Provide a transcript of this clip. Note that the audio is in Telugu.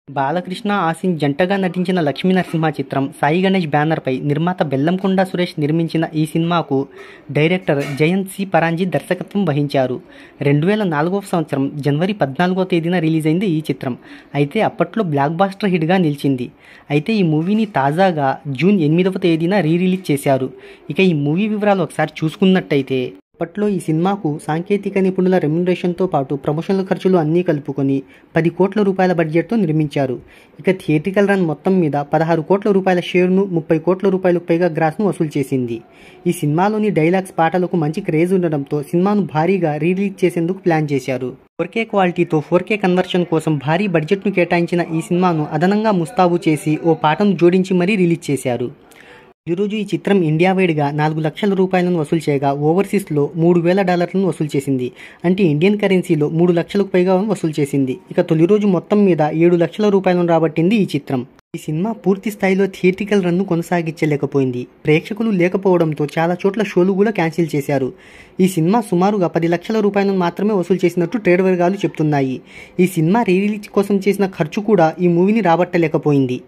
బాలకృష్ణ, ఆసిన్ జంటగా నటించిన లక్ష్మీనరసింహ చిత్రం సాయి గణేష్ బ్యానర్పై నిర్మాత బెల్లంకొండ సురేష్ నిర్మించిన ఈ సినిమాకు డైరెక్టర్ జయంత్ సి పరాంజీ దర్శకత్వం వహించారు. 2004వ సంవత్సరం జనవరి 14వ తేదీన రిలీజ్ అయింది ఈ చిత్రం. అయితే అప్పట్లో బ్లాక్ బాస్టర్ హిట్గా నిలిచింది. అయితే ఈ మూవీని తాజాగా జూన్ 8వ తేదీన రిలీజ్ చేశారు. ఇక ఈ మూవీ వివరాలు ఒకసారి చూసుకున్నట్టయితే అప్పట్లో ఈ సినిమాకు సాంకేతిక నిపుణుల రెమ్యునరేషన్తో పాటు ప్రమోషన్ల ఖర్చులు అన్నీ కలుపుకొని 10 కోట్ల రూపాయల బడ్జెట్తో నిర్మించారు. ఇక థియేట్రికల్ రన్ మొత్తం మీద 16 కోట్ల రూపాయల షేర్ను 30 కోట్ల రూపాయలకు పైగా గ్రాస్ను వసూలు చేసింది. ఈ సినిమాలోని డైలాగ్స్, పాటలకు మంచి క్రేజ్ ఉండడంతో సినిమాను భారీగా రిలీజ్ చేసేందుకు ప్లాన్ చేశారు. 4K క్వాలిటీతో 4K కన్వర్షన్ కోసం భారీ బడ్జెట్ను కేటాయించిన ఈ సినిమాను అదనంగా ముస్తాబు చేసి ఓ పాటను జోడించి మరీ రిలీజ్ చేశారు. ఈరోజు ఈ చిత్రం ఇండియా వైడ్గా 4 లక్షల రూపాయలను వసూలు చేయగా ఓవర్సీస్లో $3,000 వసూలు చేసింది. అంటే ఇండియన్ కరెన్సీలో 3 లక్షలకు పైగా వసూలు చేసింది. ఇక తొలి రోజు మొత్తం మీద 7 లక్షల రూపాయలను రాబట్టింది ఈ చిత్రం. ఈ సినిమా పూర్తి స్థాయిలో థియేట్రికల్ రన్ను కొనసాగించలేకపోయింది. ప్రేక్షకులు లేకపోవడంతో చాలా చోట్ల షోలు కూడా క్యాన్సిల్ చేశారు. ఈ సినిమా సుమారుగా 10 లక్షల రూపాయలను మాత్రమే వసూలు చేసినట్టు ట్రేడ్ వర్గాలు చెప్తున్నాయి. ఈ సినిమా రిలీజ్ కోసం చేసిన ఖర్చు కూడా ఈ మూవీని రాబట్టలేకపోయింది.